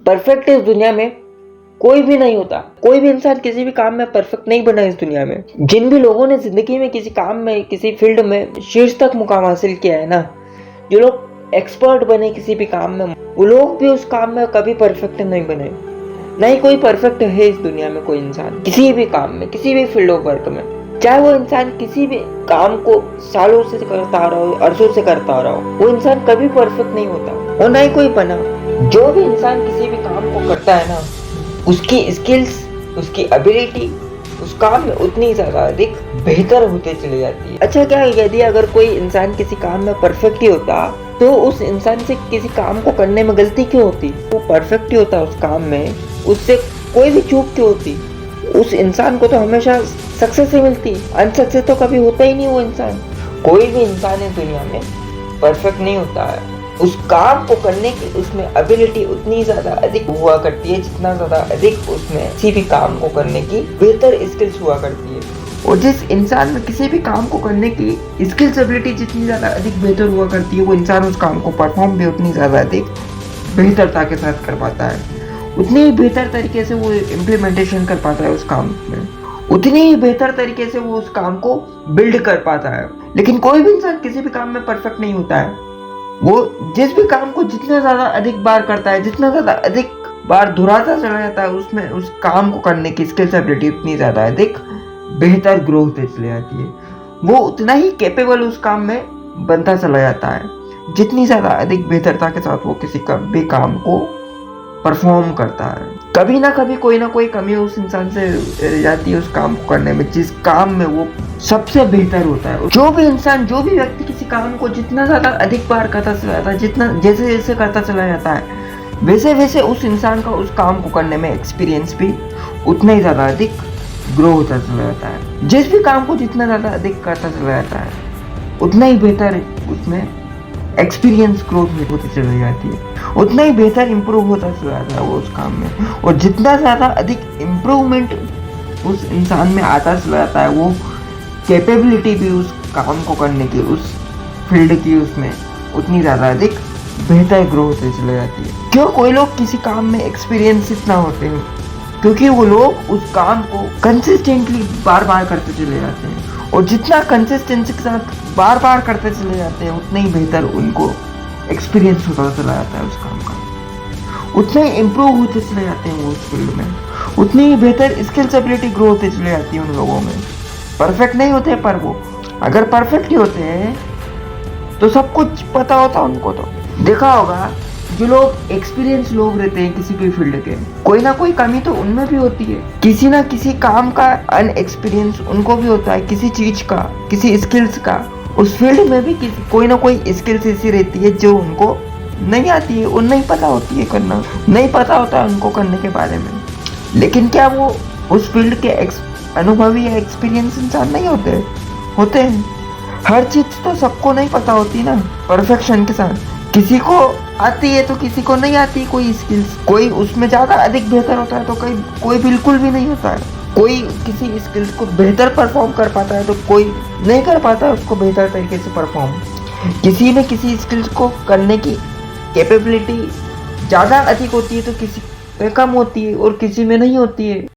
Perfect इस दुनिया में कोई भी नहीं होता। कोई भी इंसान किसी भी काम में परफेक्ट नहीं बना इस दुनिया में। जिन भी लोगों ने जिंदगी में किसी काम में, किसी फील्ड में शीर्ष तक मुकाम हासिल किया है ना, जो लोग एक्सपर्ट बने किसी भी काम में, वो लोग भी उस काम में कभी परफेक्ट नहीं बने। नहीं कोई परफेक्ट है इस दुनिया में, कोई इंसान किसी भी काम में, किसी भी फील्ड ऑफ वर्क में, चाहे वो इंसान किसी भी काम को सालों से करता रहा हो, अरसों से करता रहा हो, वो इंसान कभी परफेक्ट नहीं होता और ना ही कोई बना। जो भी इंसान किसी भी काम को करता है ना, उसकी स्किल्स, उसकी एबिलिटी उस काम में उतनी ज्यादा अधिक बेहतर होते चली जाती है। अच्छा, क्या यदि अगर कोई इंसान किसी काम में परफेक्ट ही होता तो उस इंसान से किसी काम को करने में गलती क्यों होती? वो परफेक्ट ही होता उस काम में, उससे कोई भी चूक क्यों होती? उस इंसान को तो हमेशा सक्सेस ही मिलती, अनसक्सेस तो कभी होता ही नहीं। वो इंसान, कोई भी इंसान इस दुनिया में परफेक्ट नहीं होता है। उस काम को करने की उसमें एबिलिटी उतनी ज्यादा अधिक हुआ करती है जितना ज्यादा अधिक उसमें किसी भी काम को करने की बेहतर स्किल्स हुआ करती है। और जिस इंसान में किसी भी काम को करने की स्किल्स एबिलिटी जितनी ज्यादा अधिक बेहतर हुआ करती है, वो इंसान उस काम को परफॉर्म भी उतनी ज्यादा अधिक बेहतरता के साथ कर पाता है। उतनी ही बेहतर तरीके से वो इम्प्लीमेंटेशन कर पाता है उस काम में, उतनी ही बेहतर तरीके से वो उस काम को बिल्ड कर पाता है। लेकिन कोई भी इंसान किसी भी काम में परफेक्ट नहीं होता है। वो जिस भी काम को जितना ज्यादा अधिक बार करता है, जितना ज्यादा अधिक बार दोहराता चला जाता है, उसमें उस काम को करने की स्किल्स एबिलिटी उतनी ज्यादा अधिक बेहतर ग्रो होते चली जाती है। वो उतना ही कैपेबल उस काम में बनता चला जाता है जितनी ज्यादा अधिक बेहतरता के साथ वो किसी भी काम को परफॉर्म करता है। कभी ना कभी कोई ना कोई कमी उस इंसान से रह जाती है उस काम को करने में जिस काम में वो सबसे बेहतर होता है। जो भी इंसान, जो भी व्यक्ति किसी काम को जितना ज्यादा अधिक बार करता चला जाता है, जितना जैसे जैसे करता चला जाता है, वैसे वैसे उस इंसान का उस काम को करने में एक्सपीरियंस भी उतना ही ज्यादा अधिक ग्रो होता चला जाता है। जिस भी काम को जितना ज्यादा अधिक करता चला जाता है, उतना ही बेहतर उसमें एक्सपीरियंस ग्रोथ होती चली जाती है, उतना ही बेहतर इम्प्रूव होता चला जाता है वो उस काम में। और जितना ज़्यादा अधिक इम्प्रूवमेंट उस इंसान में आता चला जाता है, वो कैपेबिलिटी भी उस काम को करने की, उस फील्ड की, उसमें उतनी ज़्यादा अधिक बेहतर ग्रो होते चले जाती है। क्यों कोई लोग किसी काम में एक्सपीरियंस इतना होते हैं? क्योंकि वो लोग उस काम को कंसिस्टेंटली बार बार करते चले जाते हैं, और जितना कंसिस्टेंसी के साथ बार बार करते चले जाते हैं, उतना ही बेहतर उनको एक्सपीरियंस होता चला जाता है उस काम का, उतने ही इम्प्रूव होते चले जाते हैं वो उस फील्ड में, उतनी ही बेहतर स्किल्स एबिलिटी ग्रो होते चले जाती है उन लोगों में। परफेक्ट नहीं होते, पर वो अगर परफेक्ट ही होते हैं तो सब कुछ पता होता उनको। तो देखा होगा जो लोग एक्सपीरियंस लोग रहते हैं किसी भी फील्ड के, कोई ना कोई कमी तो उनमें भी होती है। किसी ना किसी काम का अनएक्सपीरियंस उनको भी होता है, किसी चीज का, किसी स्किल्स का। उस फील्ड में भी कोई ना कोई स्किल्स ऐसी रहती है जो उनको नहीं आती है, और नहीं पता होती है करना, नहीं पता होता है उनको करने के बारे में। लेकिन क्या वो उस फील्ड के अनुभवी या एक्सपीरियंस इंसान नहीं होते हैं। हर चीज तो सबको नहीं पता होती ना परफेक्शन के साथ। किसी को आती है तो किसी को नहीं आती कोई स्किल्स, कोई उसमें ज्यादा अधिक बेहतर होता है तो कोई बिल्कुल भी नहीं होता है। कोई किसी स्किल्स को बेहतर परफॉर्म कर पाता है तो कोई नहीं कर पाता है उसको बेहतर तरीके से परफॉर्म। किसी में किसी स्किल्स को करने की कैपेबिलिटी ज्यादा अधिक होती है तो किसी में कम होती है और किसी में नहीं होती है।